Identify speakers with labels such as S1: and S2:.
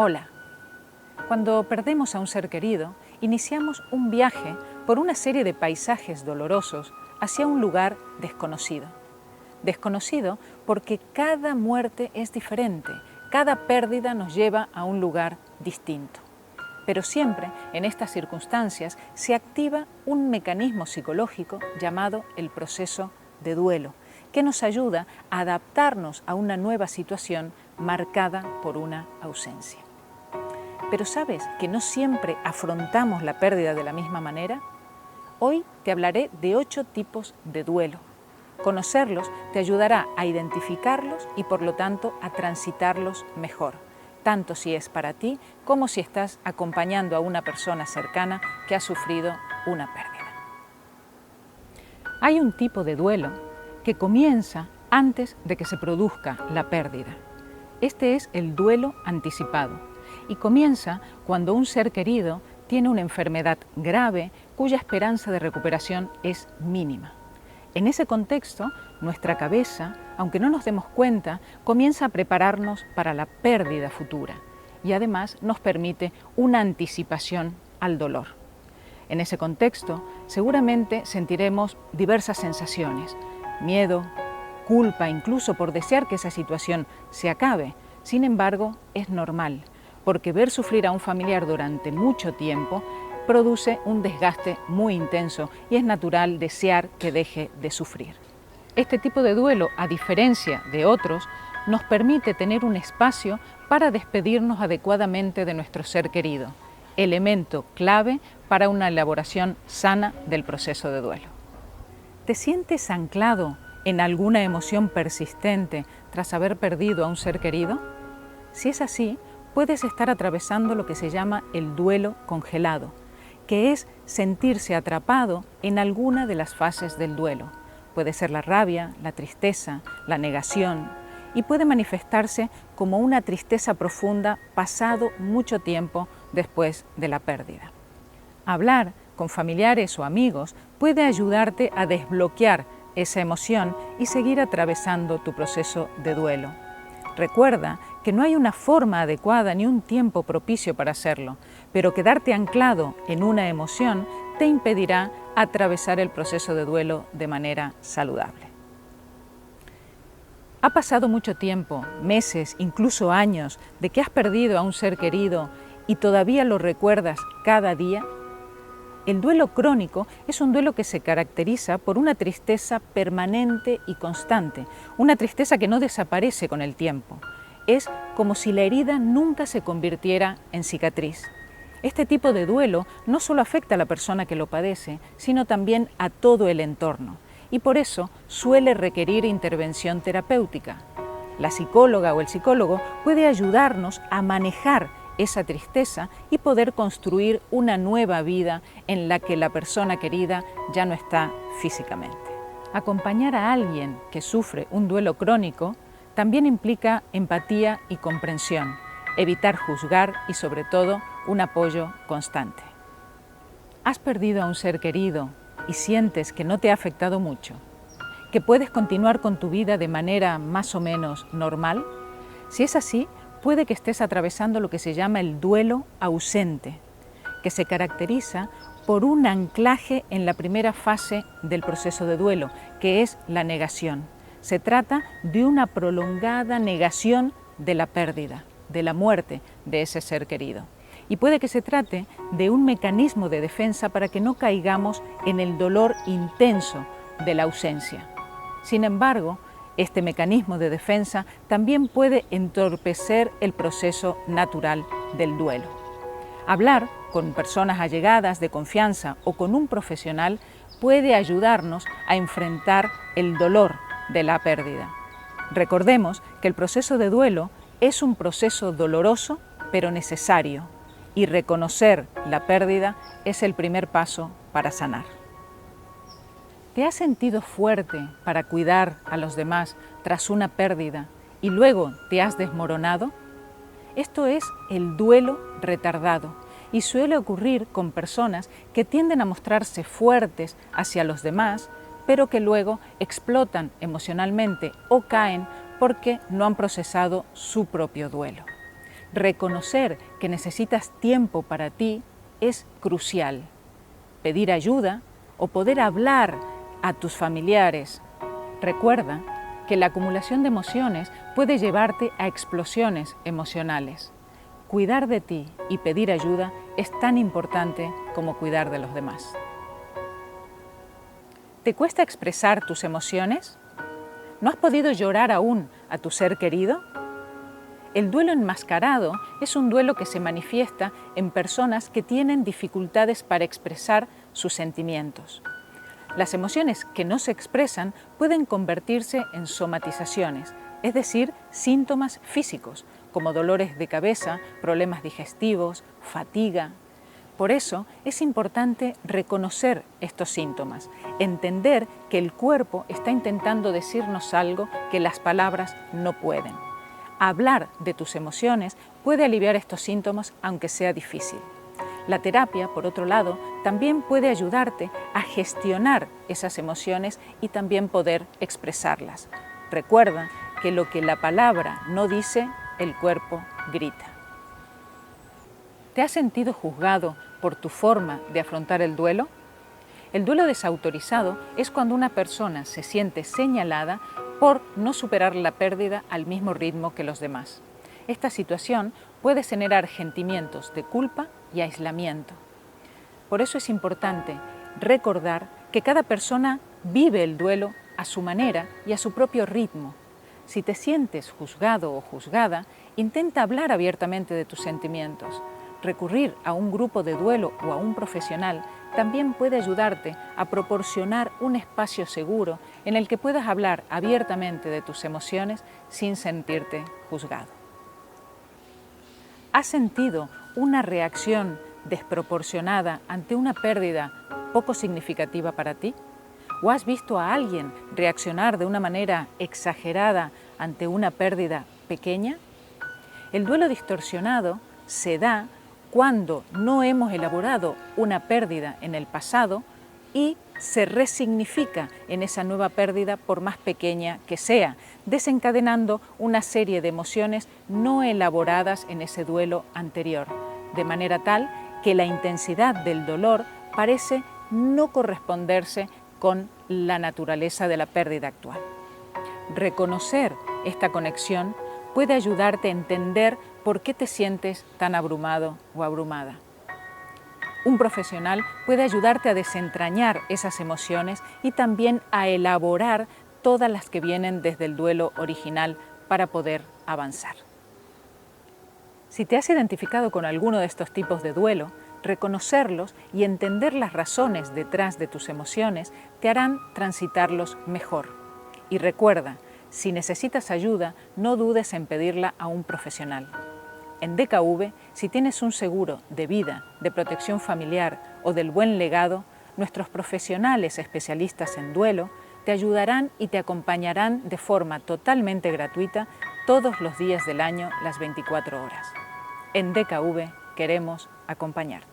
S1: Hola. Cuando perdemos a un ser querido, iniciamos un viaje por una serie de paisajes dolorosos hacia un lugar desconocido. Desconocido porque cada muerte es diferente, cada pérdida nos lleva a un lugar distinto. Pero siempre en estas circunstancias se activa un mecanismo psicológico llamado el proceso de duelo, que nos ayuda a adaptarnos a una nueva situación marcada por una ausencia. Pero ¿sabes que no siempre afrontamos la pérdida de la misma manera? Hoy te hablaré de 8 tipos de duelo. Conocerlos te ayudará a identificarlos y por lo tanto a transitarlos mejor, tanto si es para ti como si estás acompañando a una persona cercana que ha sufrido una pérdida. Hay un tipo de duelo que comienza antes de que se produzca la pérdida. Este es el duelo anticipado y comienza cuando un ser querido tiene una enfermedad grave cuya esperanza de recuperación es mínima. En ese contexto, nuestra cabeza, aunque no nos demos cuenta, comienza a prepararnos para la pérdida futura y además nos permite una anticipación al dolor. En ese contexto, seguramente sentiremos diversas sensaciones: miedo, culpa, incluso por desear que esa situación se acabe. Sin embargo, es normal, porque ver sufrir a un familiar durante mucho tiempo produce un desgaste muy intenso y es natural desear que deje de sufrir. Este tipo de duelo, a diferencia de otros, nos permite tener un espacio para despedirnos adecuadamente de nuestro ser querido, elemento clave para una elaboración sana del proceso de duelo. ¿Te sientes anclado en alguna emoción persistente tras haber perdido a un ser querido? Si es así, puedes estar atravesando lo que se llama el duelo congelado, que es sentirse atrapado en alguna de las fases del duelo. Puede ser la rabia, la tristeza, la negación, y puede manifestarse como una tristeza profunda pasado mucho tiempo después de la pérdida. Hablar con familiares o amigos puede ayudarte a desbloquear esa emoción y seguir atravesando tu proceso de duelo. Recuerda que no hay una forma adecuada ni un tiempo propicio para hacerlo, pero quedarte anclado en una emoción te impedirá atravesar el proceso de duelo de manera saludable. ¿Ha pasado mucho tiempo, meses, incluso años, de que has perdido a un ser querido y todavía lo recuerdas cada día? El duelo crónico es un duelo que se caracteriza por una tristeza permanente y constante, una tristeza que no desaparece con el tiempo. Es como si la herida nunca se convirtiera en cicatriz. Este tipo de duelo no solo afecta a la persona que lo padece, sino también a todo el entorno, y por eso suele requerir intervención terapéutica. La psicóloga o el psicólogo puede ayudarnos a manejar esa tristeza y poder construir una nueva vida en la que la persona querida ya no está físicamente. Acompañar a alguien que sufre un duelo crónico también implica empatía y comprensión, evitar juzgar y sobre todo un apoyo constante. ¿Has perdido a un ser querido y sientes que no te ha afectado mucho? ¿Que puedes continuar con tu vida de manera más o menos normal? Si es así, puede que estés atravesando lo que se llama el duelo ausente, que se caracteriza por un anclaje en la primera fase del proceso de duelo, que es la negación. Se trata de una prolongada negación de la pérdida, de la muerte de ese ser querido. Y puede que se trate de un mecanismo de defensa para que no caigamos en el dolor intenso de la ausencia. Sin embargo, este mecanismo de defensa también puede entorpecer el proceso natural del duelo. Hablar con personas allegadas de confianza o con un profesional puede ayudarnos a enfrentar el dolor de la pérdida. Recordemos que el proceso de duelo es un proceso doloroso pero necesario, y reconocer la pérdida es el primer paso para sanar. ¿Te has sentido fuerte para cuidar a los demás tras una pérdida y luego te has desmoronado? Esto es el duelo retardado y suele ocurrir con personas que tienden a mostrarse fuertes hacia los demás, pero que luego explotan emocionalmente o caen porque no han procesado su propio duelo. Reconocer que necesitas tiempo para ti es crucial. Pedir ayuda o poder hablar a tus familiares. Recuerda que la acumulación de emociones puede llevarte a explosiones emocionales. Cuidar de ti y pedir ayuda es tan importante como cuidar de los demás. ¿Te cuesta expresar tus emociones? ¿No has podido llorar aún a tu ser querido? El duelo enmascarado es un duelo que se manifiesta en personas que tienen dificultades para expresar sus sentimientos. Las emociones que no se expresan pueden convertirse en somatizaciones, es decir, síntomas físicos, como dolores de cabeza, problemas digestivos, fatiga. Por eso es importante reconocer estos síntomas, entender que el cuerpo está intentando decirnos algo que las palabras no pueden. Hablar de tus emociones puede aliviar estos síntomas, aunque sea difícil. La terapia, por otro lado, también puede ayudarte a gestionar esas emociones y también poder expresarlas. Recuerda que lo que la palabra no dice, el cuerpo grita. ¿Te has sentido juzgado por tu forma de afrontar el duelo? El duelo desautorizado es cuando una persona se siente señalada por no superar la pérdida al mismo ritmo que los demás. Esta situación puede generar sentimientos de culpa y aislamiento. Por eso es importante recordar que cada persona vive el duelo a su manera y a su propio ritmo. Si te sientes juzgado o juzgada, intenta hablar abiertamente de tus sentimientos. Recurrir a un grupo de duelo o a un profesional también puede ayudarte a proporcionar un espacio seguro en el que puedas hablar abiertamente de tus emociones sin sentirte juzgado. ¿Has sentido una reacción desproporcionada ante una pérdida poco significativa para ti? ¿O has visto a alguien reaccionar de una manera exagerada ante una pérdida pequeña? El duelo distorsionado se da cuando no hemos elaborado una pérdida en el pasado y se resignifica en esa nueva pérdida por más pequeña que sea, desencadenando una serie de emociones no elaboradas en ese duelo anterior, de manera tal que la intensidad del dolor parece no corresponderse con la naturaleza de la pérdida actual. Reconocer esta conexión puede ayudarte a entender por qué te sientes tan abrumado o abrumada. Un profesional puede ayudarte a desentrañar esas emociones y también a elaborar todas las que vienen desde el duelo original para poder avanzar. Si te has identificado con alguno de estos tipos de duelo, reconocerlos y entender las razones detrás de tus emociones te harán transitarlos mejor. Y recuerda, si necesitas ayuda, no dudes en pedirla a un profesional. En DKV, si tienes un seguro de vida, de protección familiar o del buen legado, nuestros profesionales especialistas en duelo te ayudarán y te acompañarán de forma totalmente gratuita todos los días del año, las 24 horas. En DKV queremos acompañarte.